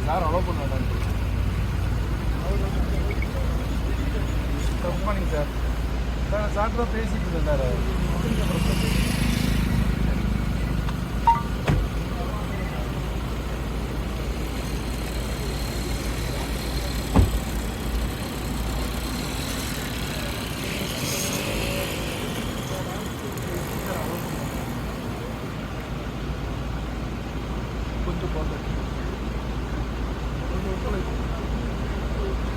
Sir allow பண்ண வேண்டாம். Good morning sir. Sir sir தான் பேசிட்டு இருந்தேன் சார். கொஞ்சம்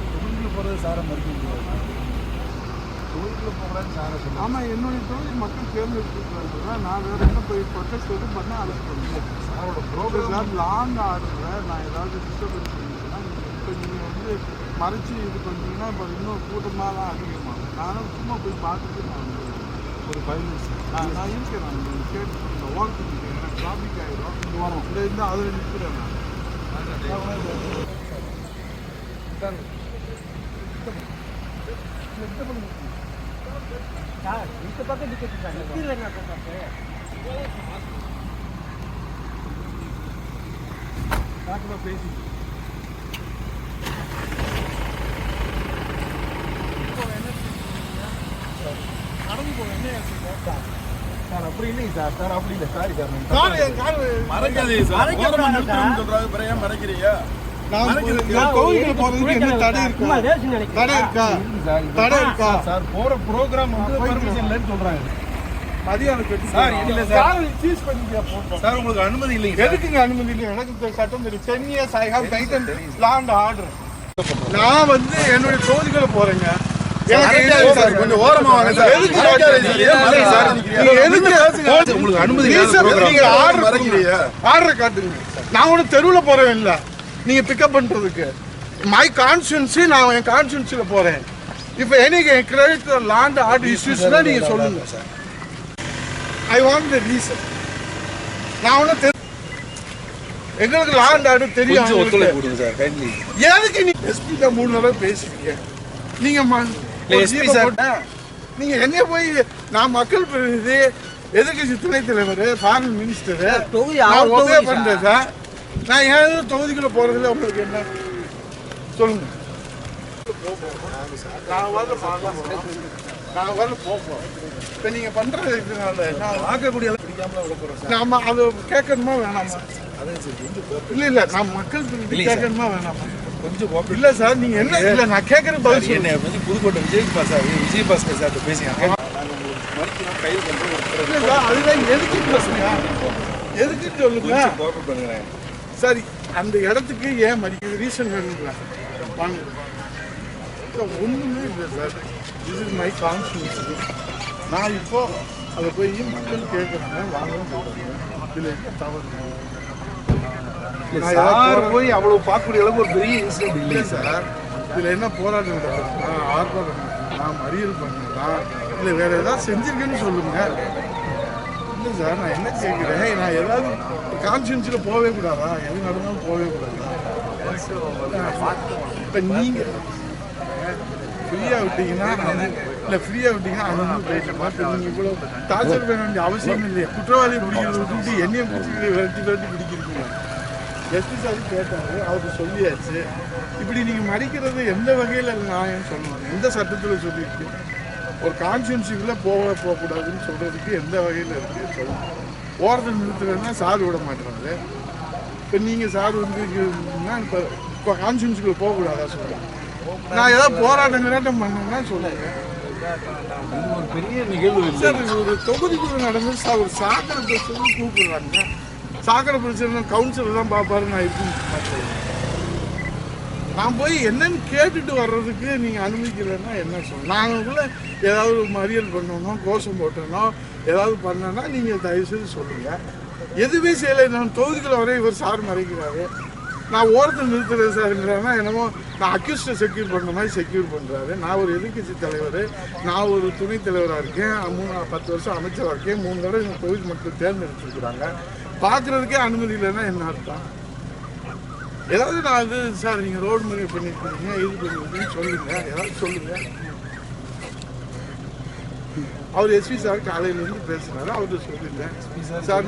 தொழிலுக்கு போகிறது சாரை மறுக்க முடியாது. தொழிலுக்கு போகிறான்னு சாரை சொல்லுங்கள். ஆமாம், என்னுடைய தொழில் மக்கள் தேர்ந்தெடுத்துருக்காங்க. நான் வேறு என்ன போய் ப்ரொடெஸ்ட் எதுவும் பண்ணால் அதை சொல்லுங்கள். சாரோட ப்ரோக்ராம் லாங் ஆர்டரில் நான் ஏதாவது டிஸ்டர்பன்ஸ் பண்ணிங்கன்னா இப்போ நீங்கள் வந்து மறைச்சி இது பண்ணிங்கன்னா இப்போ இன்னும் கூட்டமாக தான் அதிகமாகும். நானும் சும்மா போய் பார்த்துட்டு நான் வந்து ஒரு 5 நிமிஷம் நான் இருக்கேன். நான் கேட்டு இந்த ஓரத்துக்கு எனக்கு டிராஃபிக் ஆகிடும். இந்த வாரம் இந்த இருந்தால் அதில் நிற்கிறேன் நான். இந்த பக்கம் பேசி நடந்து போக என்ன சார்? அப்படி இல்லைங்க சார். சார் அப்படி இல்லை. Sorry sir. மறைக்காதீங்க சார். சொல்றாங்க பிறகு மறைக்கிறீங்க. சார் போற ப்ரோக்ராம் வந்து பர்மிஷன் இல்லைன்னு சொல்றாங்க. சார் உங்களுக்கு அனுமதி இல்லைங்க. எதுக்குங்க அனுமதி இல்லை? எனக்கு சட்டம் தெரியும். 10 years I have tightened law and order. நான் வந்து என்னுடைய தொகுதிகளை போறேங்க. கொஞ்சம் ஓரமா வாங்க சார். உங்களுக்கு அனுமதி ஆர்டர் காட்டுங்க. நான் ஒன்றும் தெருவில் போறேன் இல்லை நீங்க பிக்கப் பண்றதுக்கு. மை கான்ஸ்டியூன்சி, நான் என் கான்ஸ்டியூன்சில போறேன். இப்போ எனக்கு கிரெடிட் லேண்ட் ஆர்டர் இஷ்யூஸ்னா நீங்க சொல்லுங்க sir. I want the reason. நான் ஒன்றும் எங்களுக்கு லேண்ட் ஆர்டர் தெரியும். எதுக்கு நீங்க எஸ்பி தான் 3 தடவை பேசுவீங்க? நீங்க நீங்க என்ன போய் நான் மக்கள் பிரதிநிதி, எதிர்கட்சி துணைத் தலைவர், ஃபாரின் மினிஸ்டர் பண்றேன் சார். நான் ஏதாவது தொகுதிக்குள்ள போறதுல உங்களுக்கு என்ன சொல்லுங்க. நான் வரல போப்போம். இப்போ நீங்க பண்றது இதனால நான் வாக்கக்கூடிய பிடிக்காமல விட போறேன். நாம அது கேட்கணுமா வேணாமா? இல்ல நான் மக்கள் பிரதிநிதி கேட்கணுமா வேணாமா? கொஞ்சம் இல்ல சார். நீங்க என்ன இல்ல நான் கேட்கறது பதில் என்ன பத்தி புதுக்கோட்டை விஜயபாஸ்கர் சார் பேசுங்க. அதுதான் எதுக்கு பேசுங்க? எதுக்கு சொல்லுங்க சரி. அந்த இடத்துக்கு ஏன் மதிக்கிறது ரீசன் வேணுங்களா? வாங்க. ஒன்றுமே இல்லை sir. This is my constituency. நான் இப்போ அதை போய் மக்கள் கேட்குறாங்க வாங்கன்னு சொல்கிறாங்க. இதில் என்ன தவறு? போய் அவ்வளோ பார்க்கக்கூடிய அளவுக்கு ஒரு பெரிய இன்சிடென்ட் இல்லை சார். இதில் என்ன போராட்டம் நடக்குது? ஆர்ப்பாட்டம் நான் மறியல் பண்ணலாம் இல்லை வேறு ஏதாவது செஞ்சுருக்கேன்னு சொல்லுங்கள். இல்லை சார் நான் என்ன கேட்குறேன், நான் ஏதாவது கான்ஸ்டியூன்சியில் போகவே கூடாதா? எது நடந்தாலும் போகவே கூடாதா? இப்போ நீங்கள் ஃப்ரீயாக விட்டீங்கன்னா இல்லை ஃப்ரீயாக விட்டீங்கன்னா அனுமதி போயிட்டோமா? இப்போ நீங்கள் இவ்வளோ டார்ச்சர் பண்ண வேண்டிய அவசியம் இல்லையே. குற்றவாளியை பிடிக்கிறத விட்டுட்டு என்னையை பிடிச்சி விரட்டி பிடிக்கிறீங்க. எஸ்பி சார் கேட்டாரு, அவருக்கு சொல்லியாச்சு. இப்படி நீங்கள் மறிக்கிறது எந்த வகையில் நியாயம் சொல்லணும்? எந்த சட்டத்தில் சொல்லியிருக்கு? ஒரு கான்ஸ்டியூன்சிக்குள்ளே போகக்கூடாதுன்னு சொல்கிறதுக்கு எந்த வகையில் இருக்குது சொல்லுங்கள். ஓரத்தில் நிறுத்துறதுனா சார் விட மாட்டேறாரு. இப்போ நீங்கள் சார் வந்து இப்போ கான்ஸ்டியூன்சிக்குள்ளே போகக்கூடாதா சொல்லுங்கள். நான் ஏதாவது போராட்டம் பண்ணேன்னா சொல்லுங்கள். ஒரு பெரிய நிகழ்வு சார். ஒரு தொகுதிக்குள்ள நடந்து ஒரு சாக்கடை பிரச்சனை கூப்பிடுறாங்க. சாக்கடை பிரச்சனை கவுன்சிலர் தான் பார்ப்பாரு. நான் எப்படி நான் போய் என்னன்னு கேட்டுட்டு வர்றதுக்கு நீங்கள் அனுமதிக்கிறேன்னா என்ன சொல்லணும்? நாங்களுக்குள்ள ஏதாவது மறியல் பண்ணணும், கோஷம் போட்டனோ ஏதாவது பண்ணோன்னா நீங்கள் தயவுசெய்து சொல்லுங்கள். எதுவுமே செய்யலை. நான் தொகுதிக்குள்ள வரை இவர் சார் மறைக்கிறாரு. நான் ஓரத்தில் நிறுத்துறது சாருங்கிறேன்னா என்னமோ நான் அக்யூஸ்டை செக்யூர் பண்ணுற மாதிரி செக்யூர் பண்ணுறாரு. நான் ஒரு எதிர்கட்சி தலைவர், நான் ஒரு துணைத் தலைவராக இருக்கேன், 10 வருஷம் அமைச்சராக இருக்கேன், 3 தடவை இந்த தொகுதி மக்கள் தேர்ந்தெடுத்துருக்குறாங்க. பார்க்குறதுக்கே அனுமதி இல்லைன்னா என்ன அர்த்தம்? ஏதாவது நான் இது சார் நீங்கள் ரோடு முறை பண்ணியிருக்கீங்க, இது பண்ணியிருக்கீங்கன்னு சொல்லுங்கள். ஏதாவது சொல்லுங்கள். அவர் எஸ்பி சார் காலையிலேருந்து பேசுனாரு. அவர்கிட்ட சொல்லிட்டேன் சார்.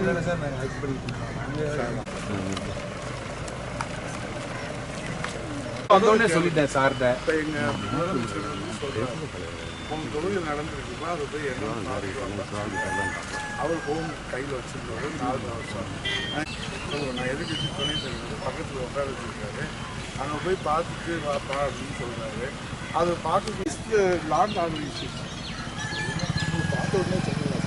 வந்தோடனே சொல்லிட்டேன் சார்கிட்ட. இப்போ எங்கள் முதலமைச்சர் வந்து சொல்கிறாங்க, உங்கள் தொழில் நடந்திருக்குமா அதை போய் என்ன அவர் ஃபோன் கையில் வச்சுருந்தாரு. 4 வருஷம் நான் எதிர்கட்சி துணைத் தலைவர் பக்கத்தில் உட்கார வச்சுருக்காரு. அங்கே போய் பார்த்துட்டு வாப்பா அப்படின்னு சொல்கிறாரு. அதை பார்த்து லாண்ட் ஆர்டர் இஷ்யூ பார்த்த உடனே சொல்லலாம்.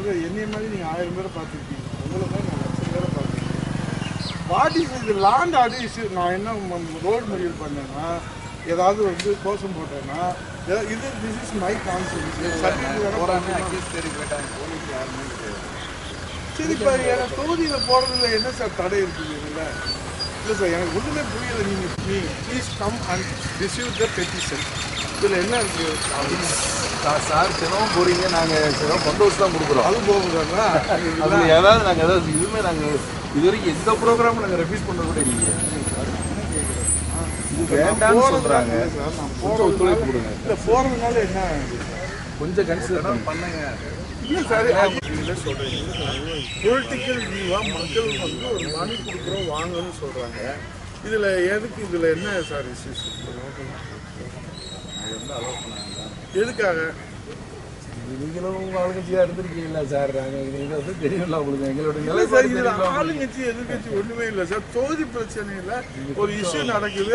நான் என்னைய மாதிரி நீங்கள் 1000 பேரை பார்த்துருக்கீங்க, உங்களை மாதிரி நான் 1,00,000 பேரை பார்த்துருக்கேன். வாட் இஸ் இது லாண்ட் ஆர்டர் இஷ்யூ? நான் என்ன ரோடு மறியல் பண்ணேன்னா, ஏதாவது வந்து கோஷம் போட்டேன்னா, இது திஸ் இஸ் மை கான்ஸ்டியூன்சி. சரி, இப்போ எனக்கு தொகுதியில் போகிறதுல என்ன சார் தடை இருக்குது? இல்லை இல்லை சார், எனக்கு ஒன்றுமே புரியலை. நீங்கள் please come and receive the petition. இதில் என்ன இருக்குது சார்? தினமும் போறீங்க, நாங்கள் தினம் பந்தோஸ் தான் கொடுக்குறோம். அது போகுதுங்களா? அதில் ஏதாவது நாங்கள் ஏதாவது இதுவுமே நாங்கள் இது வரைக்கும் எந்த ப்ரோக்ராமும் நாங்கள் ரெஃப்யூஸ் பண்ண கூட இல்லையே. இது வேண்டாம்னு சொல்கிறாங்க. நான் கொஞ்சம் ஒத்துழைப்பு கொடுங்க. இல்லை போகிறதுனால என்ன கொஞ்சம் கன்சிடர் பண்ணுங்க. இல்லை சார், நீங்களே சொல்கிறீங்க பொலிட்டிக்கல் வியூவாக மக்கள் வந்து ஒரு மனு கொடுக்குறோம் வாங்கன்னு சொல்கிறாங்க. இதில் எதுக்கு? இதில் என்ன சார் இஷ்யூஸ்? எதுக்காக? நீங்களும் ஆளுங்கட்சியாக இருந்திருக்கீங்களா சார்? நாங்கள் இது வந்து தெரியல உங்களுக்கு எங்களோட நிலை சார். இதில் ஆளுங்கட்சி எதிர்கட்சி ஒன்றுமே இல்லை சார். தொகுதி பிரச்சனையில் ஒரு இஷ்யூ நடக்குது.